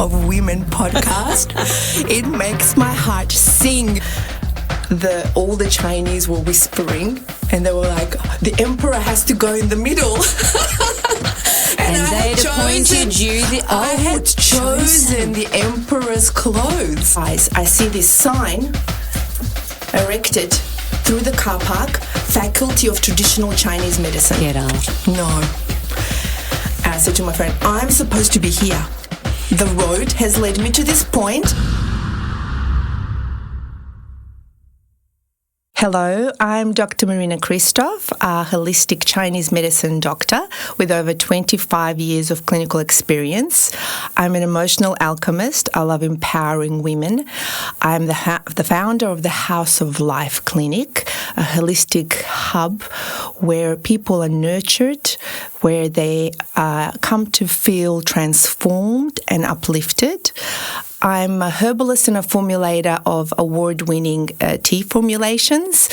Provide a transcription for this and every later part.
of Women podcast. It makes my heart sing. All the Chinese were whispering and they were like, the emperor has to go in the middle. and they'd appointed you I had chosen the emperor's clothes. I see this sign erected through the car park, Faculty of Traditional Chinese Medicine. Get out. No. And I said to my friend, I'm supposed to be here. The road has led me to this point. Hello, I'm Dr. Marina Christov, a holistic Chinese medicine doctor with over 25 years of clinical experience. I'm an emotional alchemist. I love empowering women. I'm the founder of the House of Life Clinic, a holistic hub where people are nurtured, where they come to feel transformed and uplifted. I'm a herbalist and a formulator of award-winning tea formulations,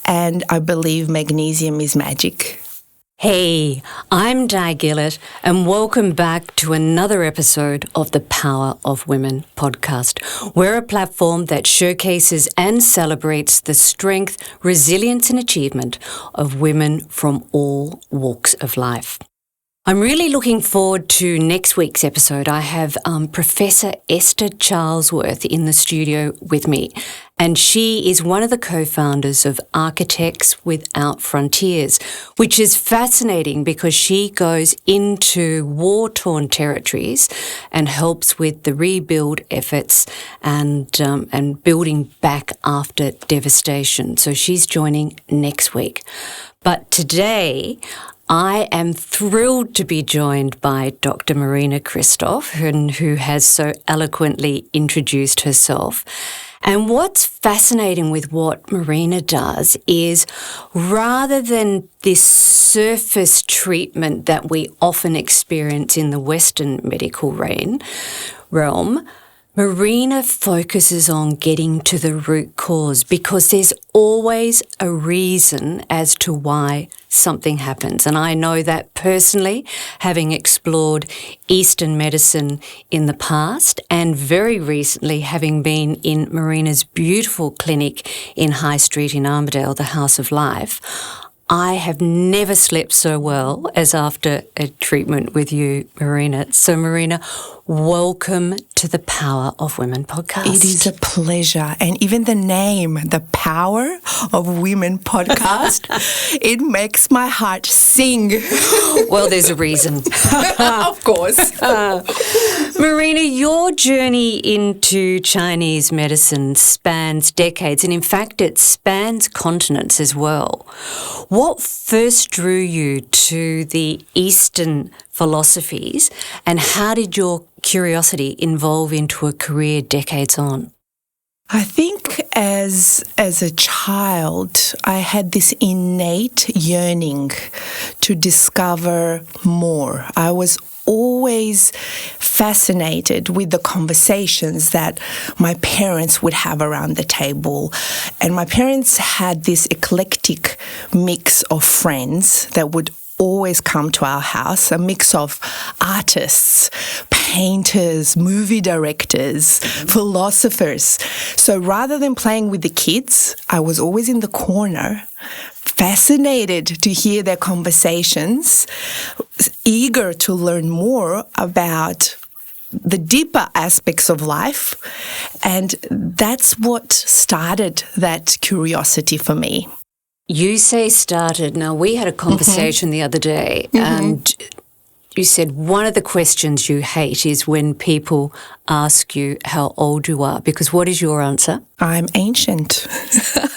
and I believe magnesium is magic. Hey, I'm Gillett, and welcome back to another episode of the Power of Women podcast. We're a platform that showcases and celebrates the strength, resilience and achievement of women from all walks of life. I'm really looking forward to next week's episode. I have Professor Esther Charlesworth in the studio with me, and she is one of the co-founders of Architects Without Frontiers, which is fascinating because she goes into war-torn territories and helps with the rebuild efforts and building back after devastation. So she's joining next week. But today, I am thrilled to be joined by Dr. Marina Christov, who has so eloquently introduced herself. And what's fascinating with what Marina does is, rather than this surface treatment that we often experience in the Western medical realm, Marina focuses on getting to the root cause, because there's always a reason as to why something happens. And I know that personally, having explored Eastern medicine in the past and very recently having been in Marina's beautiful clinic in High Street in Armadale, the House of Life. I have never slept so well as after a treatment with you, Marina. So, Marina, welcome to the Power of Women podcast. It is a pleasure. And even the name, the Power of Women podcast, it makes my heart sing. Well, there's a reason. Of course. Marina, your journey into Chinese medicine spans decades, and in fact, it spans continents as well. What first drew you to the Eastern philosophies, and how did your curiosity evolve into a career decades on? I think as a child, I had this innate yearning to discover more. I was always fascinated with the conversations that my parents would have around the table. And my parents had this eclectic mix of friends that would always come to our house, a mix of artists, painters, movie directors, philosophers. So rather than playing with the kids, I was always in the corner, fascinated to hear their conversations, eager to learn more about the deeper aspects of life. And that's what started that curiosity for me. You say started. Now, we had a conversation the other day, and you said one of the questions you hate is when people ask you how old you are, because what is your answer? I'm ancient.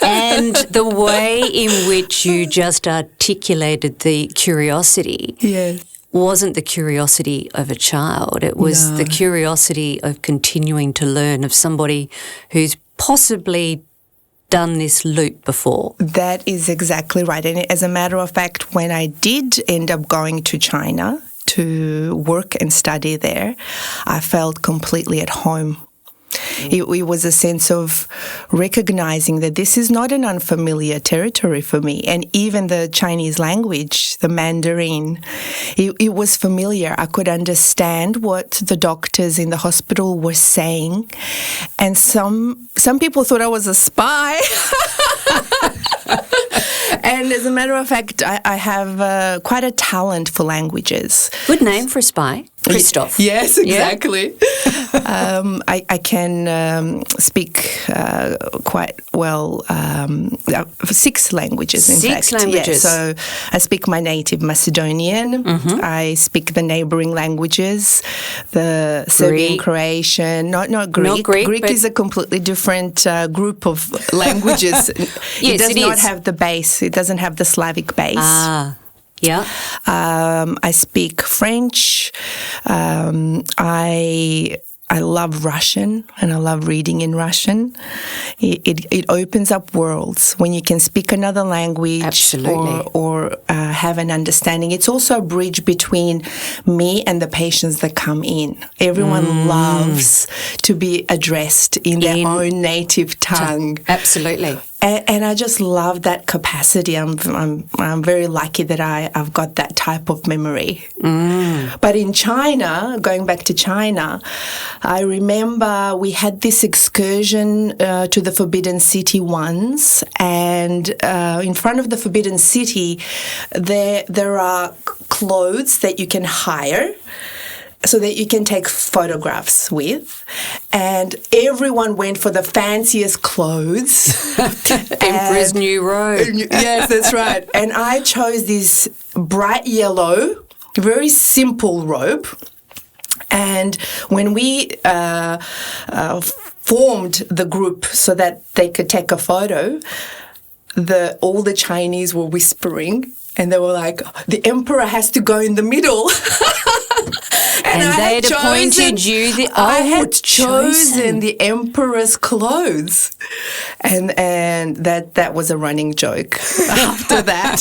And the way in which you just articulated the curiosity wasn't the curiosity of a child. It was the curiosity of continuing to learn, of somebody who's possibly done this loop before. That is exactly right. And as a matter of fact, when I did end up going to China to work and study there, I felt completely at home. It was a sense of recognizing that this is not an unfamiliar territory for me. And even the Chinese language, the Mandarin, it was familiar. I could understand what the doctors in the hospital were saying. And some people thought I was a spy. And as a matter of fact, I have quite a talent for languages. Good name for a spy. Christov. Yes, exactly. Yeah. I can speak quite well 6 languages, in fact. 6 languages. Yeah, so I speak my native Macedonian. Mm-hmm. I speak the neighboring languages, the Serbian, Croatian, not Greek. Not Greek. Greek is a completely different group of languages. It does not have the base. It doesn't have the Slavic base. Ah. Yeah. I speak French. I love Russian, and I love reading in Russian. It opens up worlds when you can speak another language. Absolutely. or have an understanding. It's also a bridge between me and the patients that come in. Everyone loves to be addressed in their own native tongue. Absolutely. And I just love that capacity. I'm very lucky that I've got that type of memory. But in China, going back to China, I remember we had this excursion to the Forbidden City once, and in front of the Forbidden City, there are clothes that you can hire so that you can take photographs with. And everyone went for the fanciest clothes. Emperor's New Robe. Yes, that's right. And I chose this bright yellow, very simple robe. And when we formed the group so that they could take a photo, all the Chinese were whispering, and they were like, the emperor has to go in the middle. And they had appointed you the I had chosen the emperor's clothes. And that was a running joke after that.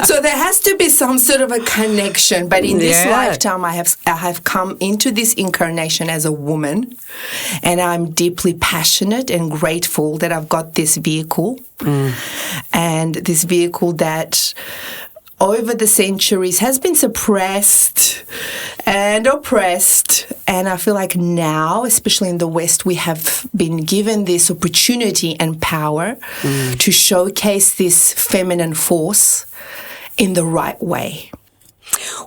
So there has to be some sort of a connection. But in this lifetime, I have come into this incarnation as a woman, and I'm deeply passionate and grateful that I've got this vehicle. And this vehicle that over the centuries has been suppressed and oppressed. And I feel like now, especially in the West, we have been given this opportunity and power to showcase this feminine force in the right way.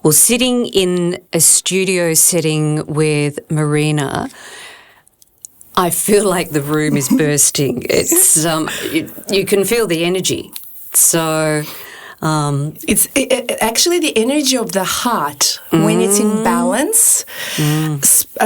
Well, sitting in a studio setting with Marina, I feel like the room is bursting. It's you can feel the energy. So it's actually the energy of the heart when it's in balance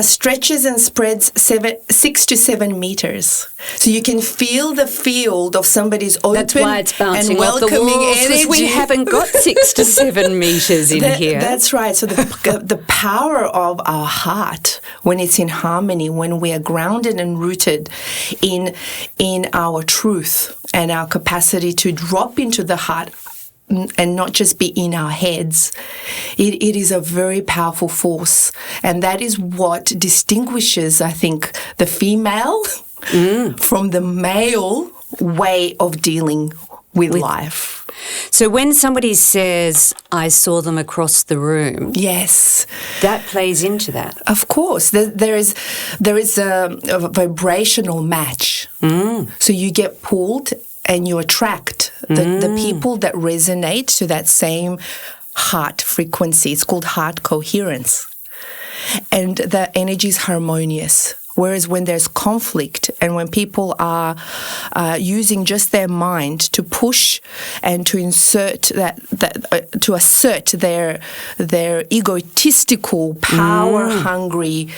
stretches and spreads 6 to 7 meters. So you can feel the field of somebody's open. That's why it's bouncing and welcoming off the walls, energy. because we haven't got 6 to 7 meters in here. That's right. So the power of our heart when it's in harmony, when we are grounded and rooted in our truth and our capacity to drop into the heart and not just be in our heads, it is a very powerful force. And that is what distinguishes, I think, the female from the male way of dealing with life. So when somebody says, I saw them across the room, yes, that plays into that. Of course. There is a vibrational match. So you get pulled and you attract the people that resonate to that same heart frequency. It's called heart coherence. And the energy is harmonious. Whereas when there's conflict and when people are using just their mind to push and to insert to assert their egotistical, power-hungry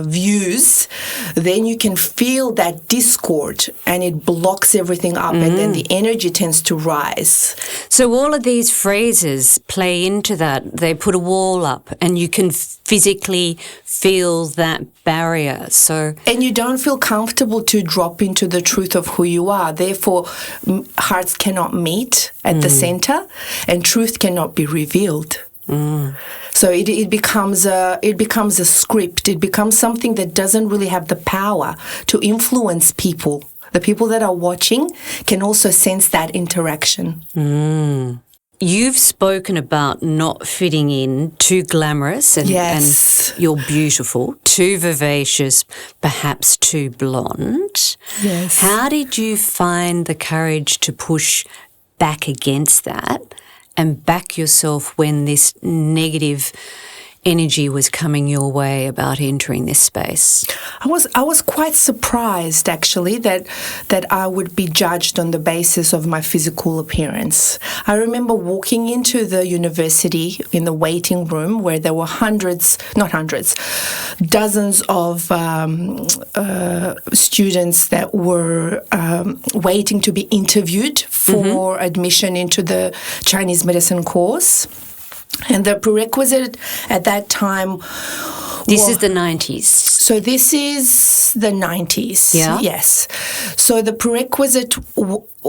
views, then you can feel that discord and it blocks everything up, and then the energy tends to rise. So all of these phrases play into that. They put a wall up, and you can physically feel that barrier. And you don't feel comfortable to drop into the truth of who you are. Therefore, hearts cannot meet at the center, and truth cannot be revealed. So it becomes a script. It becomes something that doesn't really have the power to influence people. The people that are watching can also sense that interaction. You've spoken about not fitting in, too glamorous and you're beautiful, too vivacious, perhaps too blonde. Yes. How did you find the courage to push back against that and back yourself when this negative energy was coming your way about entering this space? I was quite surprised actually that I would be judged on the basis of my physical appearance. I remember walking into the university in the waiting room where there were dozens of students that were waiting to be interviewed for admission into the Chinese medicine course. And the prerequisite at that time... This is the 90s. So this is the 90s. Yeah. Yes. So the prerequisite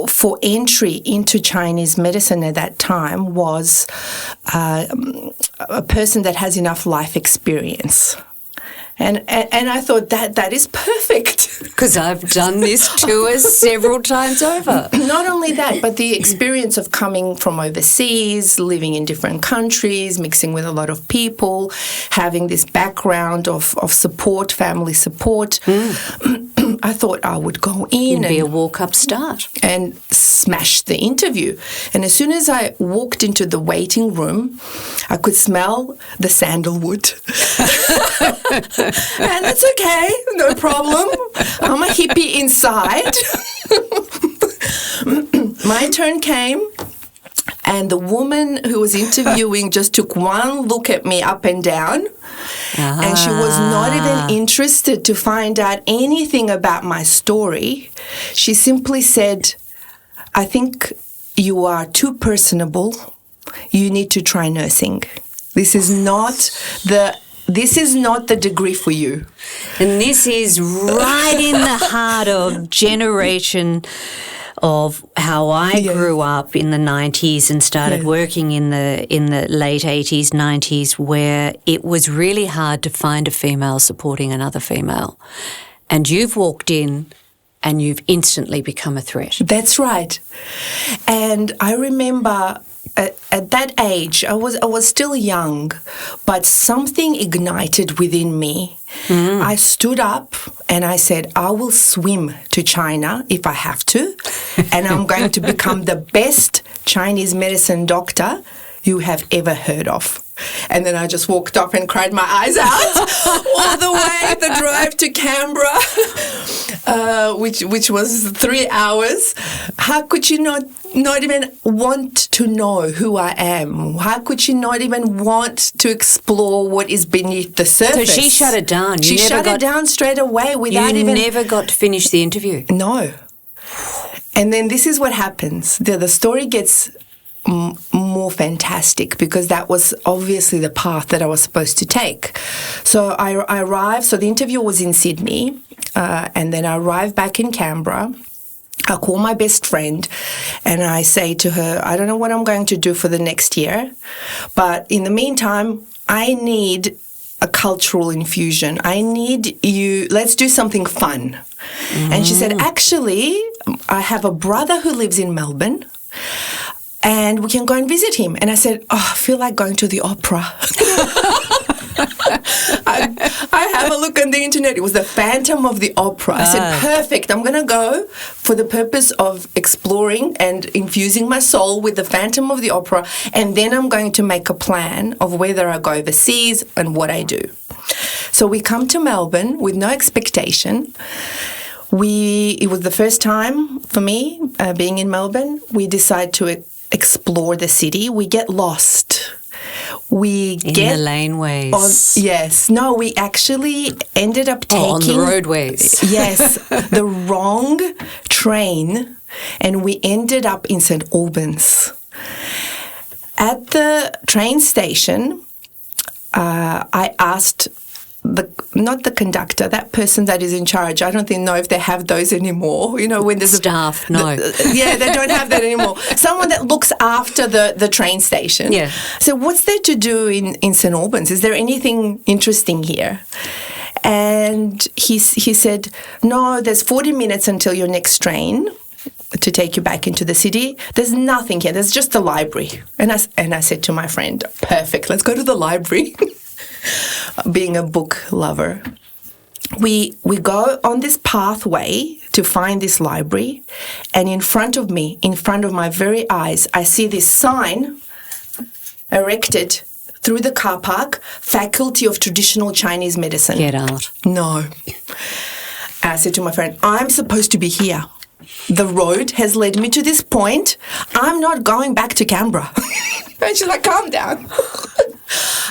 for entry into Chinese medicine at that time was a person that has enough life experience. And I thought that is perfect. Because I've done this tour several times over. Not only that, but the experience of coming from overseas, living in different countries, mixing with a lot of people, having this background of support, family support. I thought I would go in and be a walk-up start. And smash the interview. And as soon as I walked into the waiting room, I could smell the sandalwood. And it's okay, no problem. I'm a hippie inside. My turn came, and the woman who was interviewing just took one look at me up and down, and she was not even interested to find out anything about my story. She simply said, "I think you are too personable. You need to try nursing. This is not the degree for you." And this is right in the heart of generation of how I grew up in the 90s and started working in the late 80s, 90s, where it was really hard to find a female supporting another female. And you've walked in and you've instantly become a threat. That's right. And I remember at that age, I was still young, but something ignited within me. I stood up and I said, I will swim to China if I have to, and I'm going to become the best Chinese medicine doctor you have ever heard of. And then I just walked up and cried my eyes out all the way, the drive to Canberra, which was 3 hours. How could you not even want to know who I am? How could she not even want to explore what is beneath the surface? So she shut it down. She shut it down straight away without even... You never got to finish the interview? No. And then this is what happens. The story gets more fantastic because that was obviously the path that I was supposed to take. So I arrived. So the interview was in Sydney, and then I arrived back in Canberra. I call my best friend and I say to her, I don't know what I'm going to do for the next year, but in the meantime, I need a cultural infusion. I need you, let's do something fun. And she said, actually, I have a brother who lives in Melbourne and we can go and visit him. And I said, I feel like going to the opera. I have a look on the internet. It was the Phantom of the Opera. I said, perfect. I'm going to go for the purpose of exploring and infusing my soul with the Phantom of the Opera. And then I'm going to make a plan of whether I go overseas and what I do. So we come to Melbourne with no expectation. It was the first time for me being in Melbourne. We decide to explore the city. We get lost. We in get the laneways. No, we actually ended up taking on the roadways. Yes, the wrong train, and we ended up in St. Albans. At the train station, I asked not the conductor, that person that is in charge. I don't know if they have those anymore. You know, when there's staff, no. Yeah, they don't have that anymore. Someone that looks after the train station. Yeah. So what's there to do in St. Albans? Is there anything interesting here? And he said, no, there's 40 minutes until your next train to take you back into the city. There's nothing here. There's just the library. And I said to my friend, perfect, let's go to the library. Being a book lover. We go on this pathway to find this library, and in front of me, in front of my very eyes, I see this sign erected through the car park, Faculty of Traditional Chinese Medicine. Get out. No. I said to my friend, I'm supposed to be here. The road has led me to this point. I'm not going back to Canberra. And she's like, calm down.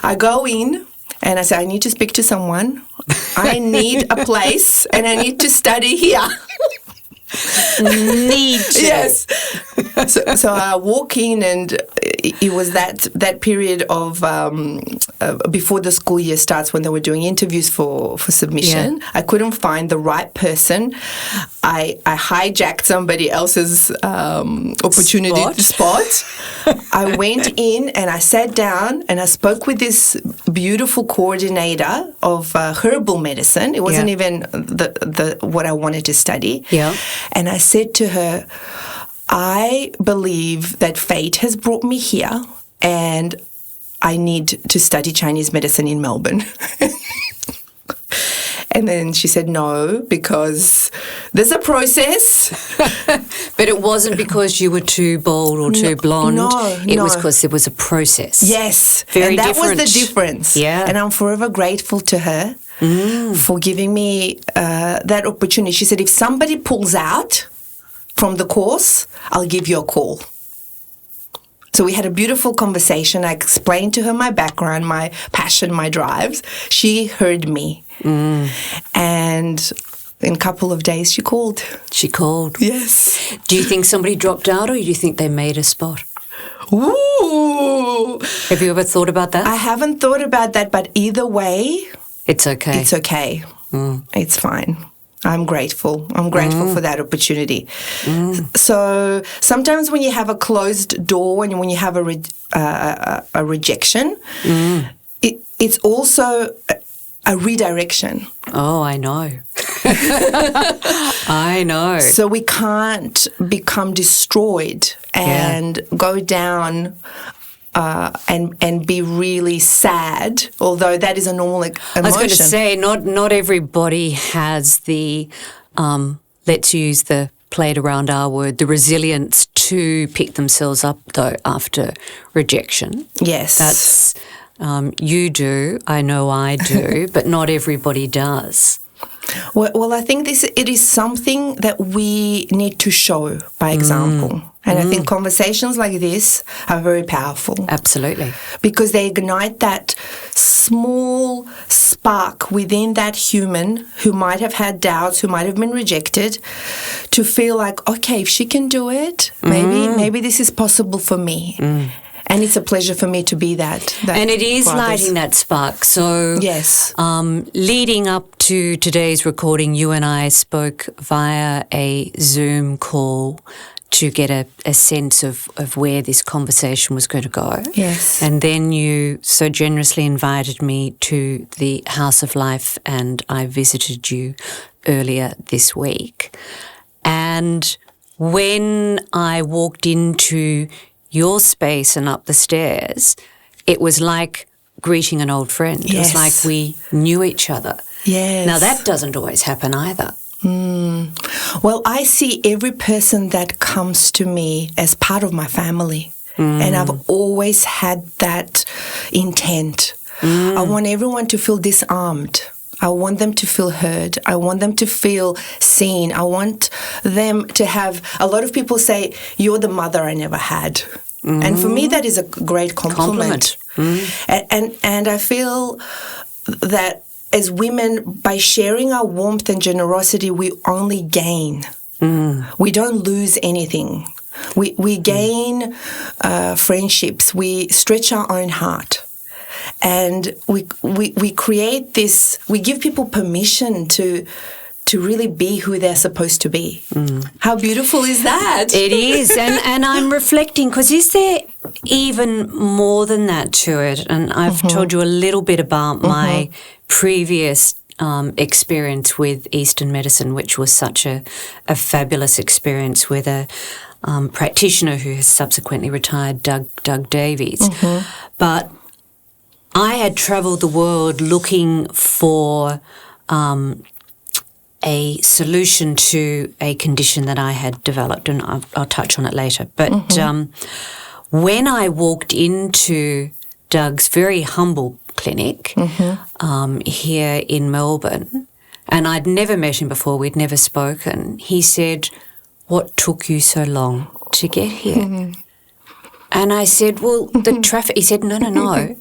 I go in and I say, I need to speak to someone. I need a place and I need to study here. Need to. Yes. So I walk in, and it was that period of before the school year starts, when they were doing interviews for submission. Yeah. I couldn't find the right person. I hijacked somebody else's opportunity spot. I went in and I sat down and I spoke with this beautiful coordinator of herbal medicine. It wasn't even the what I wanted to study. Yeah. And I said to her, I believe that fate has brought me here and I need to study Chinese medicine in Melbourne. And then she said no, because there's a process. But it wasn't because you were too bold or too blonde. It was because there was a process. Yes. Very and that different. was the difference. Yeah. And I'm forever grateful to her for giving me that opportunity. She said, if somebody pulls out from the course, I'll give you a call. So we had a beautiful conversation. I explained to her my background, my passion, my drives. She heard me. And in a couple of days, she called. She called? Yes. Do you think somebody dropped out, or do you think they made a spot? Ooh. Have you ever thought about that? I haven't thought about that, but either way, it's okay. It's okay. It's fine. I'm grateful. I'm grateful for that opportunity. So sometimes when you have a closed door and when you have a rejection, it's also a redirection. Oh, I know. I know. So we can't become destroyed and go down and be really sad, although that is a normal emotion. I was going to say, not everybody has the, let's use the played around R word, the resilience to pick themselves up, though, after rejection. Yes. That's, you do, I know I do, but not everybody does. Well, I think it is something that we need to show by example. And I think conversations like this are very powerful. Absolutely. Because they ignite that small spark within that human who might have had doubts, who might have been rejected, to feel like, okay, if she can do it, maybe this is possible for me. And it's a pleasure for me to be that and it is lighting that spark. So yes. Leading up to today's recording, you and I spoke via a Zoom call to get a sense of where this conversation was going to go. Yes. And then you so generously invited me to the House of Life, and I visited you earlier this week. And when I walked into your space and up the stairs, it was like greeting an old friend. Yes. It was like we knew each other. Yes. Now, that doesn't always happen either. Well, I see every person that comes to me as part of my family. And I've always had that intent. I want everyone to feel disarmed. I want them to feel heard. I want them to feel seen. I want them to have, a lot of people say, you're the mother I never had. And for me, that is a great compliment. And I feel that as women, by sharing our warmth and generosity, we only gain. We don't lose anything. We gain friendships. We stretch our own heart. And we create this, we give people permission to really be who they're supposed to be. How beautiful is that? It is. And I'm reflecting, because is there even more than that to it? And I've told you a little bit about my previous experience with Eastern medicine, which was such a fabulous experience with a practitioner who has subsequently retired, Doug Davies. But I had travelled the world looking for a solution to a condition that I had developed, and I'll touch on it later. But when I walked into Doug's very humble clinic here in Melbourne, and I'd never met him before, we'd never spoken, he said, "What took you so long to get here?" And I said, "Well, the traffic." He said, No.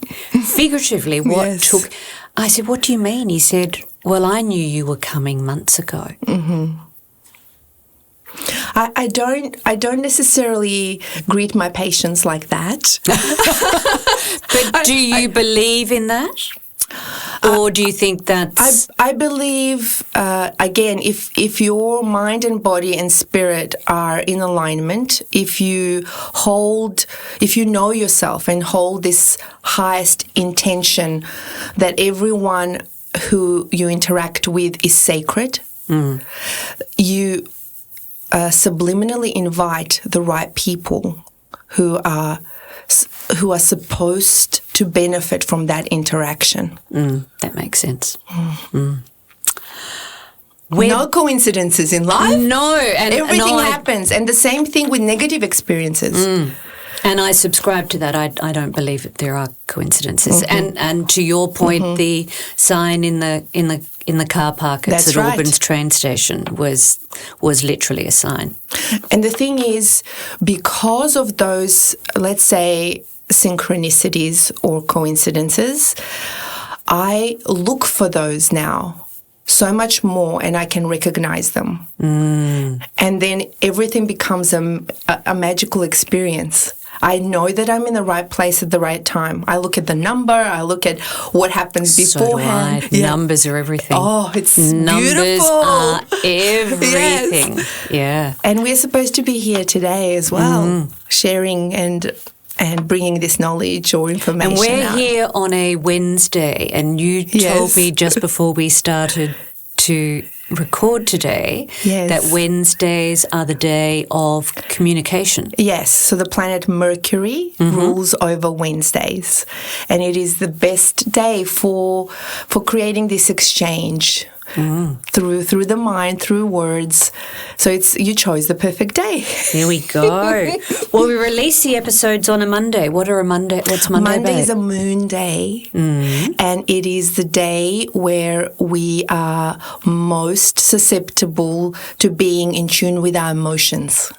Figuratively, what took... I said, "What do you mean?" He said, "Well, I knew you were coming months ago." I don't necessarily greet my patients like that. But do you believe in that? Or do you think that's... I believe, again, if your mind and body and spirit are in alignment, if you know yourself and hold this highest intention that everyone who you interact with is sacred, you subliminally invite the right people who are supposed to benefit from that interaction. That makes sense. No coincidences in life. No. And everything happens. And the same thing with negative experiences. And I subscribe to that. I don't believe that there are coincidences. And to your point, the sign in the car park at St Albans train station was literally a sign. And the thing is, because of those, let's say, synchronicities or coincidences, I look for those now so much more, and I can recognize them. And then everything becomes a magical experience. I know that I'm in the right place at the right time. I look at the number. I look at what happens beforehand. So do I. Numbers are everything. Oh, it's numbers beautiful. Are everything. Yes. Yeah. And we're supposed to be here today as well, sharing and bringing this knowledge or information And we're out. here on a Wednesday, and you told me just before we started to record today that Wednesdays are the day of communication. Yes, so the planet Mercury rules over Wednesdays, and it is the best day for creating this exchange through the mind, through words. So you chose the perfect day. There we go. Well, we release the episodes on a Monday. What's Monday? Monday is a moon day, and it is the day where we are most susceptible to being in tune with our emotions.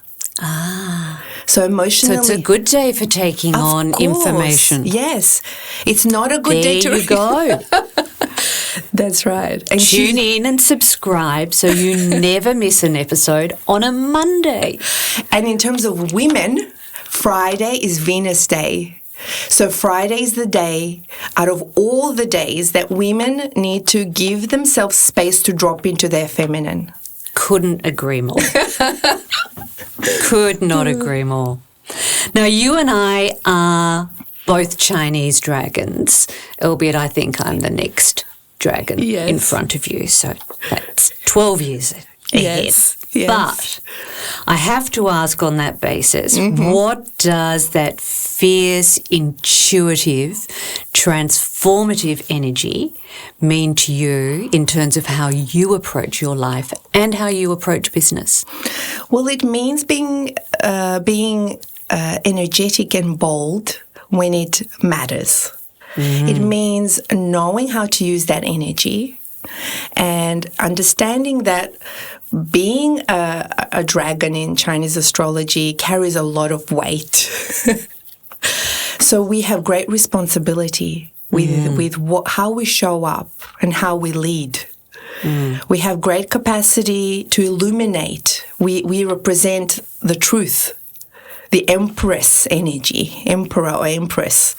So emotionally... So it's a good day for taking on information. Yes. It's not a good day to... There you go. That's right. And tune in and subscribe so you never miss an episode on a Monday. And in terms of women, Friday is Venus Day. So Friday is the day out of all the days that women need to give themselves space to drop into their feminine. Couldn't agree more. Could not agree more. Now, you and I are both Chinese dragons, albeit I think I'm the next dragon in front of you. So that's 12 years ahead. Yes. But I have to ask on that basis, what does that fierce, intuitive, transformative energy mean to you in terms of how you approach your life and how you approach business? Well, it means being energetic and bold when it matters. It means knowing how to use that energy and understanding that being a dragon in Chinese astrology carries a lot of weight. So we have great responsibility with how we show up and how we lead. We have great capacity to illuminate. We represent the truth. the empress energy, emperor or empress.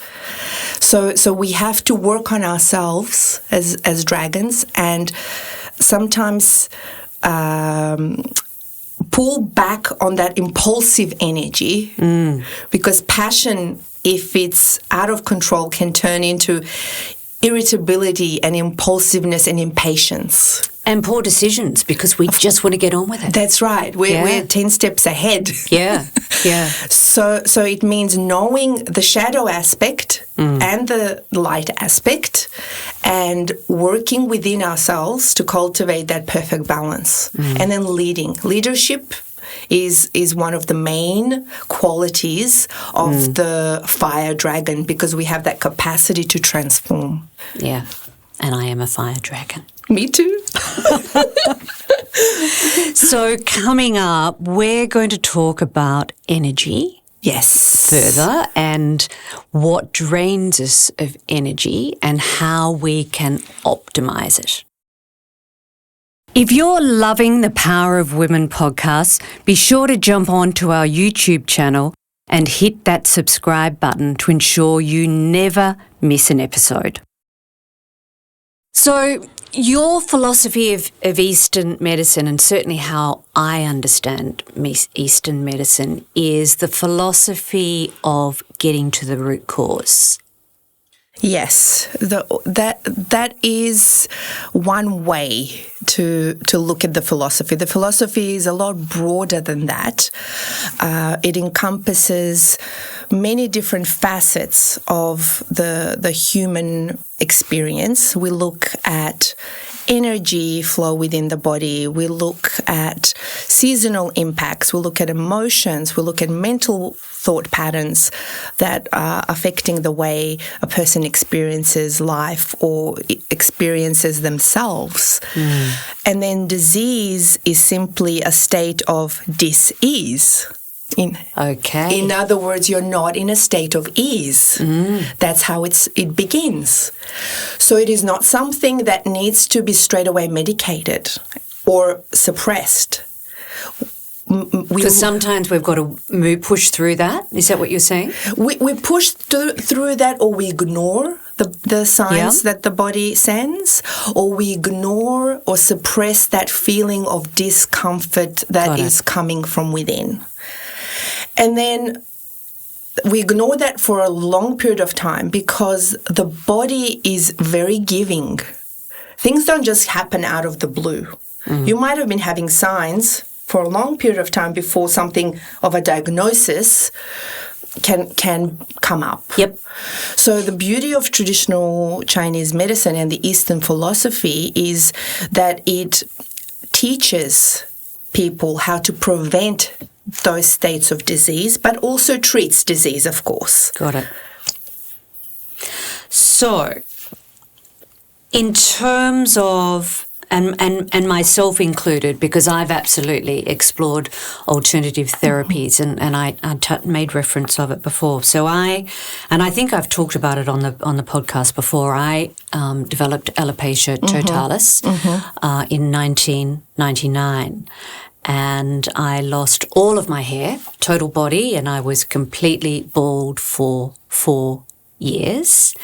So we have to work on ourselves as dragons, and sometimes pull back on that impulsive energy, because passion, if it's out of control, can turn into irritability and impulsiveness and impatience. And poor decisions, because we just want to get on with it. That's right. We're 10 steps ahead. Yeah. So it means knowing the shadow aspect and the light aspect, and working within ourselves to cultivate that perfect balance. And then leadership is one of the main qualities of the fire dragon, because we have that capacity to transform. Yeah, and I am a fire dragon. Me too. So coming up, we're going to talk about energy. Yes. Further, and what drains us of energy and how we can optimize it. If you're loving the Power of Women podcast, be sure to jump on to our YouTube channel and hit that subscribe button to ensure you never miss an episode. So, your philosophy of Eastern medicine, and certainly how I understand Eastern medicine, is the philosophy of getting to the root cause. Yes, that is one way to look at the philosophy. The philosophy is a lot broader than that. It encompasses many different facets of the human experience. We look at energy flow within the body. We look at seasonal impacts. We look at emotions. We look at mental thought patterns that are affecting the way a person experiences life or experiences themselves. And then disease is simply a state of dis-ease. In other words, you're not in a state of ease. That's how it begins. So it is not something that needs to be straight away medicated or suppressed. Because sometimes we've got to push through that. Is that what you're saying? We push through that, or we ignore the signs that the body sends, or we ignore or suppress that feeling of discomfort that is coming from within. And then we ignore that for a long period of time, because the body is very giving. Things don't just happen out of the blue. You might have been having signs for a long period of time before something of a diagnosis can come up. Yep. So the beauty of traditional Chinese medicine and the Eastern philosophy is that it teaches people how to prevent those states of disease, but also treats disease, of course. Got it. So, in terms of, and myself included, because I've absolutely explored alternative therapies, and I made reference of it before. So I think I've talked about it on the podcast before. I developed alopecia totalis in 1999. And I lost all of my hair, total body, and I was completely bald for 4 years.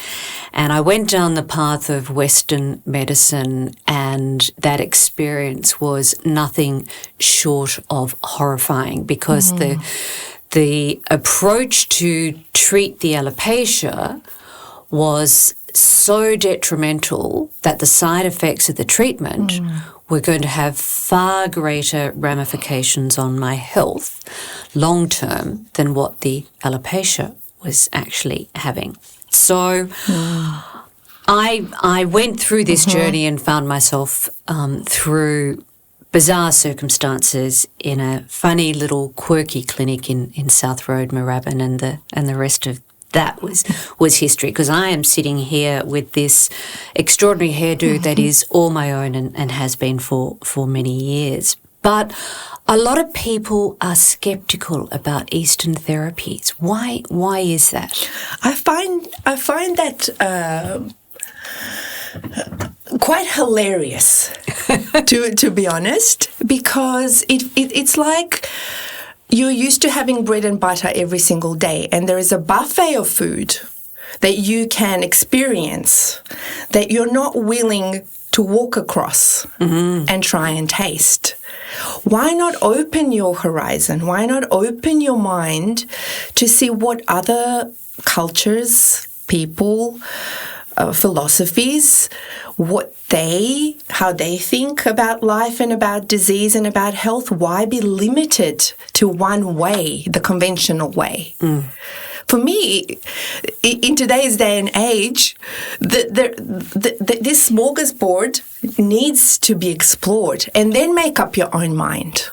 And I went down the path of Western medicine, and that experience was nothing short of horrifying, because the approach to treat the alopecia was so detrimental that the side effects of the treatment were going to have far greater ramifications on my health long term than what the alopecia was actually having. So I went through this journey and found myself through bizarre circumstances in a funny little quirky clinic in South Road, Moorabbin, and the rest of that was history, because I am sitting here with this extraordinary hairdo that is all my own and has been for many years. But a lot of people are skeptical about Eastern therapies. Why is that? I find that quite hilarious, to be honest, because it's like you're used to having bread and butter every single day, and there is a buffet of food that you can experience that you're not willing to walk across and try and taste. Why not open your horizon? Why not open your mind to see what other cultures, people, philosophies, how they think about life and about disease and about health? Why be limited to one way, the conventional way? For me, in today's day and age, this smorgasbord needs to be explored, and then make up your own mind.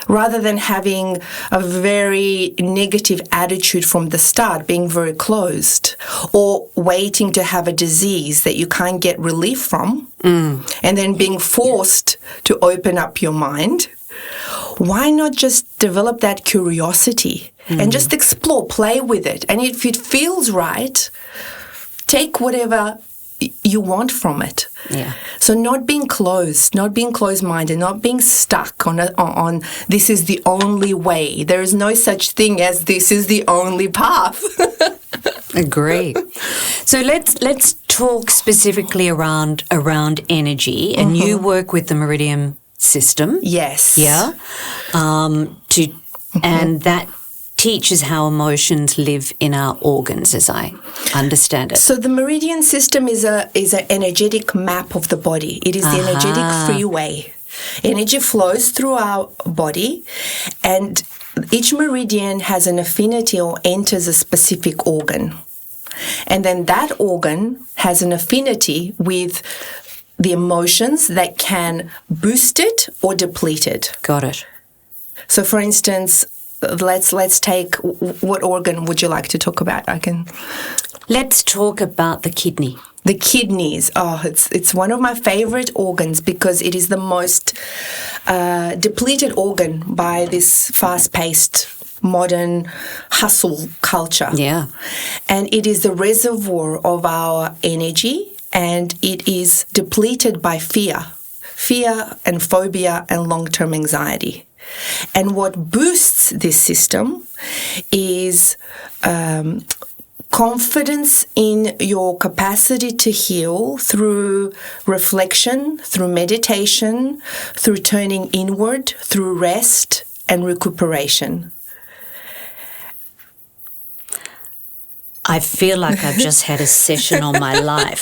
Rather than having a very negative attitude from the start, being very closed, or waiting to have a disease that you can't get relief from, and then being forced to open up your mind. Why not just develop that curiosity and just explore, play with it? And if it feels right, take whatever you want from it. Yeah. So not being closed-minded, not being stuck on this is the only way. There is no such thing as this is the only path. Agree. So let's talk specifically around energy, and you work with the Meridian system. Yes. Yeah. And that teaches how emotions live in our organs, as I understand it. So the Meridian system is an energetic map of the body. It is the energetic freeway. Energy flows through our body, and each meridian has an affinity or enters a specific organ. And then that organ has an affinity with the emotions that can boost it or deplete it. Got it. So, for instance, let's take, what organ would you like to talk about? Let's talk about the kidney. The kidneys. Oh, it's one of my favorite organs because it is the most depleted organ by this fast-paced modern hustle culture. Yeah. And it is the reservoir of our energy, and it is depleted by fear and phobia and long-term anxiety. And what boosts this system is confidence in your capacity to heal through reflection, through meditation, through turning inward, through rest and recuperation. I feel like I've just had a session on my life.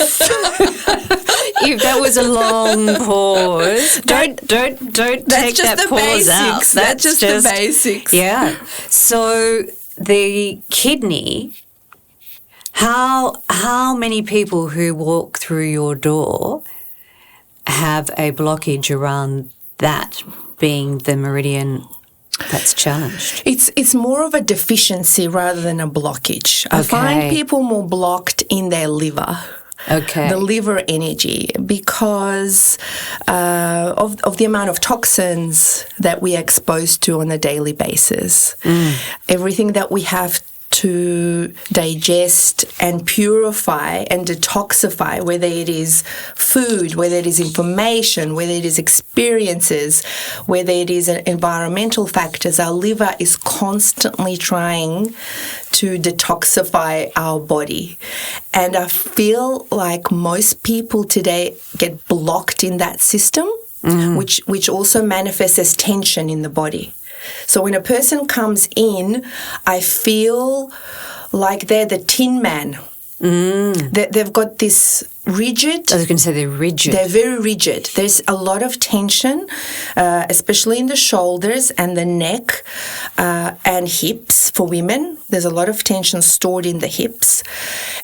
If that was a long pause, don't take that pause out. That's just the basics. Yeah. So the kidney, how many people who walk through your door have a blockage around that being the meridian that's challenged? It's more of a deficiency rather than a blockage. I find people more blocked in their liver. Okay. The liver energy, because of the amount of toxins that we are exposed to on a daily basis. Everything that we have to digest and purify and detoxify, whether it is food, whether it is information, whether it is experiences, whether it is environmental factors, our liver is constantly trying to detoxify our body. And I feel like most people today get blocked in that system, which also manifests as tension in the body. So when a person comes in, I feel like they're the Tin Man. They've got this rigid. I was going to say they're rigid. They're very rigid. There's a lot of tension, especially in the shoulders and the neck and hips for women. There's a lot of tension stored in the hips,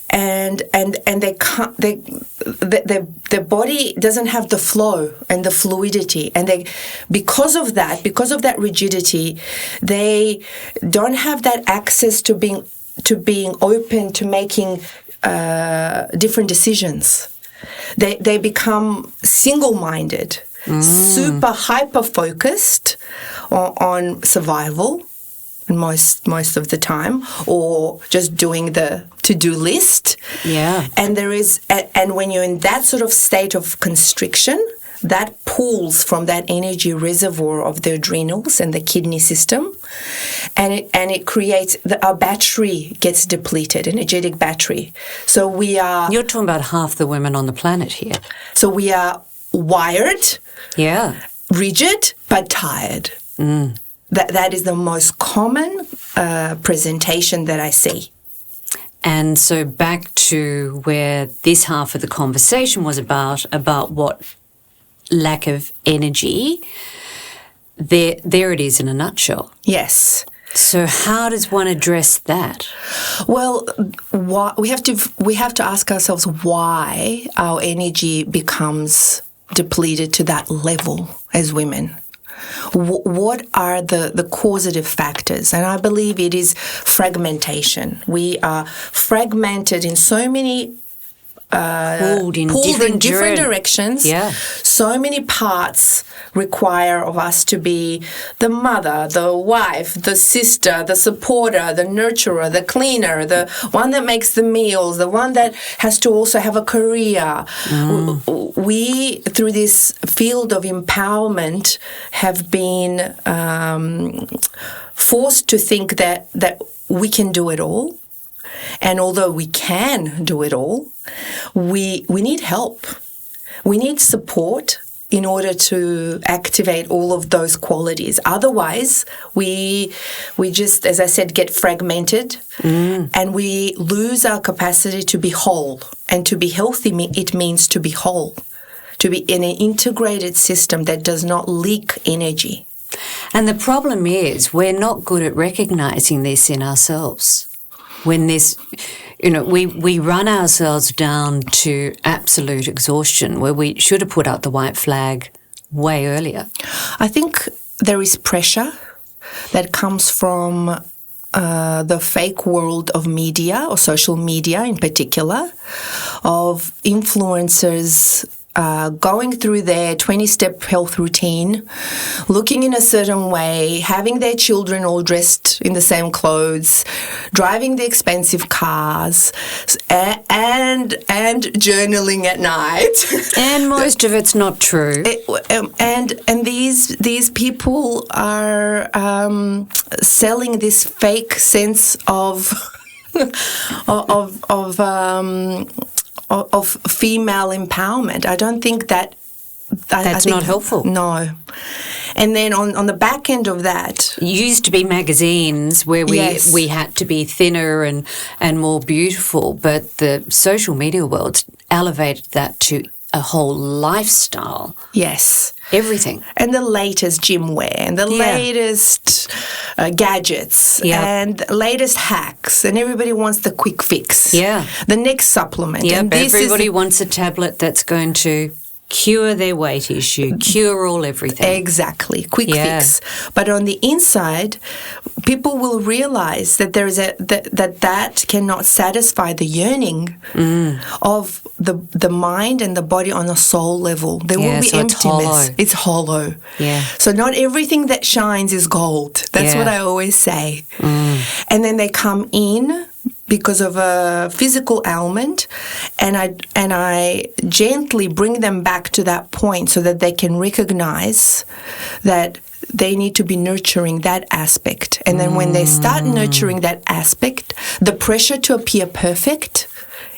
and they can't. Their body doesn't have the flow and the fluidity, and because of that rigidity, they don't have that access to being open to making different decisions. They become single-minded, super hyper-focused on survival most of the time, or just doing the to-do list. Yeah. And when you're in that sort of state of constriction, that pulls from that energy reservoir of the adrenals and the kidney system, and it creates our battery gets depleted, energetic battery. So You're talking about half the women on the planet here. So we are wired, rigid, but tired. That is the most common presentation that I see. And so back to where this half of the conversation was about what lack of energy, there it is in a nutshell. Yes. So how does one address that? Well, we have to ask ourselves why our energy becomes depleted to that level as women. What are the causative factors? And I believe it is fragmentation. We are fragmented in so many pulled in different directions. Yeah. So many parts require of us to be the mother, the wife, the sister, the supporter, the nurturer, the cleaner, the one that makes the meals, the one that has to also have a career. We, through this field of empowerment, have been forced to think that we can do it all. And although we can do it all, we need help. We need support in order to activate all of those qualities. Otherwise, we just, as I said, get fragmented and we lose our capacity to be whole. And to be healthy, it means to be whole, to be in an integrated system that does not leak energy. And the problem is we're not good at recognizing this in ourselves. When this, we run ourselves down to absolute exhaustion where we should have put up the white flag way earlier. I think there is pressure that comes from the fake world of media, or social media in particular, of influencers going through their 20-step health routine, looking in a certain way, having their children all dressed in the same clothes, driving the expensive cars, and journaling at night. And most of it's not true. And these people are selling this fake sense of female empowerment. I don't think that... That's not helpful. No. And then on the back end of that... It used to be magazines where we had to be thinner and more beautiful, but the social media world elevated that to a whole lifestyle. Yes. Everything. And the latest gym wear and the latest gadgets and latest hacks, and everybody wants the quick fix. Yeah. The next supplement. Yeah, and everybody wants a tablet that's going to cure their weight issue, cure all everything. Exactly. Quick fix. But on the inside, people will realize that there is that cannot satisfy the yearning of the mind and the body on a soul level. There will be emptiness. It's hollow. Yeah. So not everything that shines is gold. That's what I always say. And then they come in because of a physical ailment, and I gently bring them back to that point so that they can recognize that they need to be nurturing that aspect. And then when they start nurturing that aspect, the pressure to appear perfect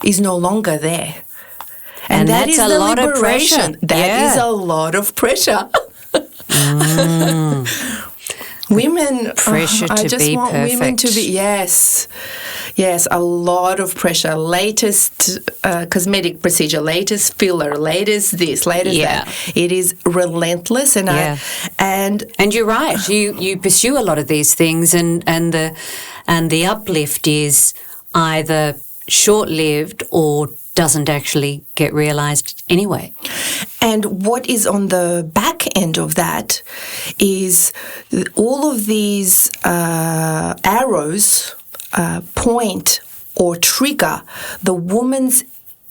is no longer there. And that is the liberation. That is a lot of pressure. Women, pressure to I just be want perfect. women to be, yes, a lot of pressure. Latest cosmetic procedure, latest filler, latest this, latest that. It is relentless, and and you're right. You pursue a lot of these things, and the uplift is either short-lived or doesn't actually get realised anyway. And what is on the back end of that is all of these arrows point or trigger the woman's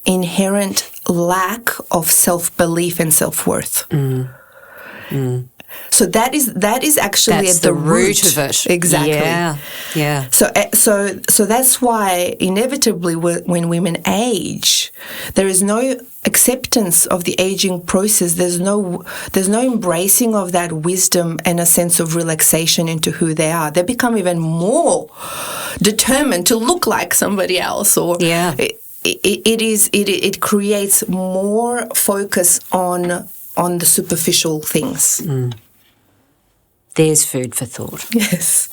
inherent lack of self-belief and self-worth. So that is actually That's at the root of it. Exactly. Yeah. So that's why inevitably when women age, there is no acceptance of the aging process. There's no embracing of that wisdom and a sense of relaxation into who they are. They become even more determined to look like somebody else, or it creates more focus on the superficial things. There's food for thought. Yes.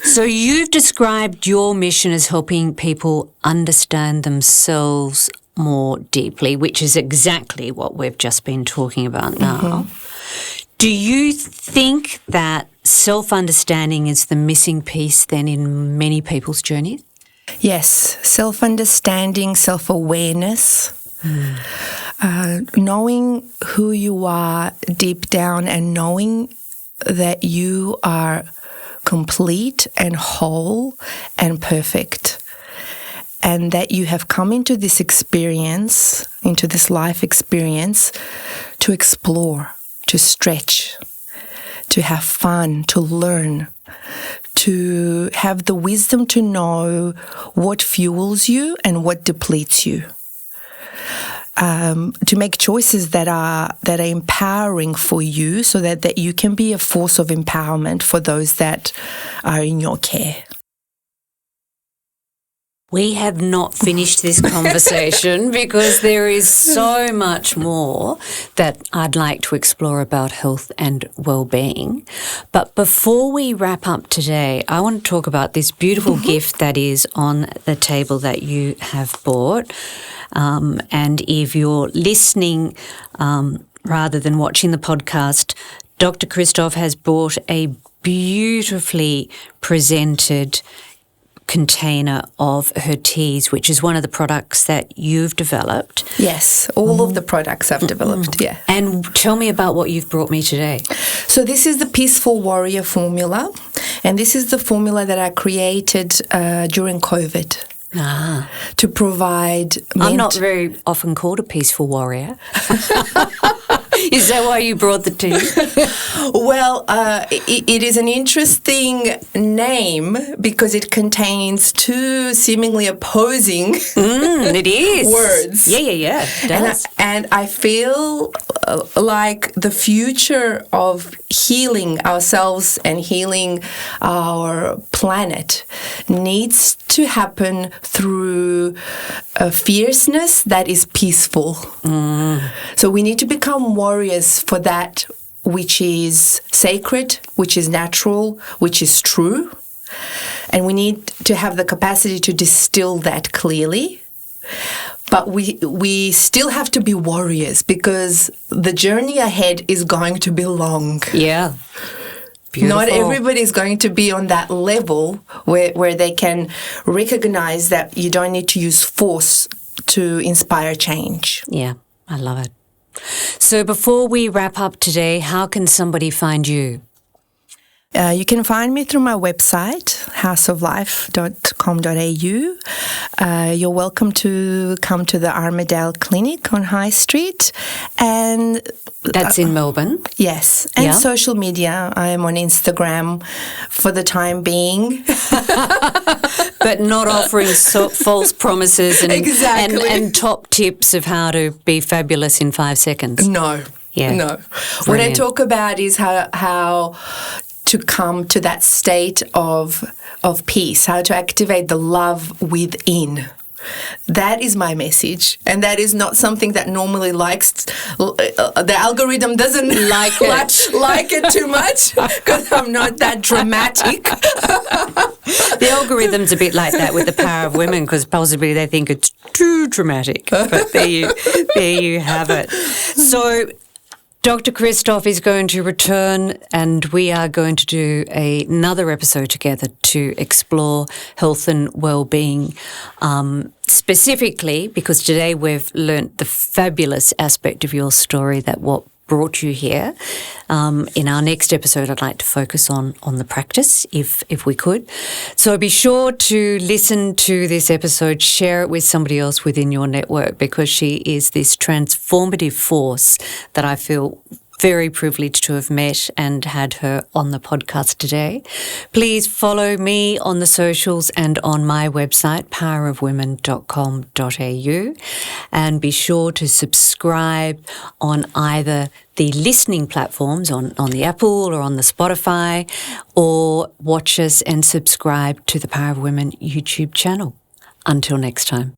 So you've described your mission as helping people understand themselves more deeply, which is exactly what we've just been talking about now. Do you think that self-understanding is the missing piece then in many people's journeys? Yes, self-understanding, self-awareness, knowing who you are deep down and knowing that you are complete and whole and perfect, and that you have come into this experience, into this life experience, to explore, to stretch, to have fun, to learn, to have the wisdom to know what fuels you and what depletes you. To make choices that are empowering for you, so that you can be a force of empowerment for those that are in your care. We have not finished this conversation because there is so much more that I'd like to explore about health and well-being. But before we wrap up today, I want to talk about this beautiful gift that is on the table that you have bought. And if you're listening rather than watching the podcast, Dr. Christov has bought a beautifully presented container of her teas, which is one of the products that you've developed. Yes, all of the products I've developed, yeah. And tell me about what you've brought me today. So this is the Peaceful Warrior formula, and this is the formula that I created during COVID. To provide... I'm not very often called a peaceful warrior. Is that why you brought the tea? Well, it is an interesting name because it contains two seemingly opposing it is. words. Yeah, it does. And I feel like the future of healing ourselves and healing our planet needs to happen through a fierceness that is peaceful. So we need to become warriors for that which is sacred, which is natural, which is true. And we need to have the capacity to distill that clearly. But we still have to be warriors because the journey ahead is going to be long. Yeah. Beautiful. Not everybody is going to be on that level where they can recognize that you don't need to use force to inspire change. Yeah, I love it. So before we wrap up today, how can somebody find you? You can find me through my website, houseoflife.com.au. You're welcome to come to the Armadale Clinic on High Street. And that's in Melbourne? Yes. And social media. I am on Instagram for the time being. But not offering false promises and top tips of how to be fabulous in 5 seconds. No. Yeah. No. Brilliant. What I talk about is how to come to that state of peace, how to activate the love within. That is my message, and that is not something that normally likes. The algorithm doesn't like it too much because I'm not that dramatic. The algorithm's a bit like that with the Power of Women because possibly they think it's too dramatic. But there you have it. So Dr. Christov is going to return and we are going to do another episode together to explore health and well-being, specifically because today we've learnt the fabulous aspect of your story that what brought you here. In our next episode, I'd like to focus on the practice, if we could. So be sure to listen to this episode, share it with somebody else within your network because she is this transformative force that I feel very privileged to have met and had her on the podcast today. Please follow me on the socials and on my website, powerofwomen.com.au, and be sure to subscribe on either the listening platforms on the Apple or on the Spotify, or watch us and subscribe to the Power of Women YouTube channel. Until next time.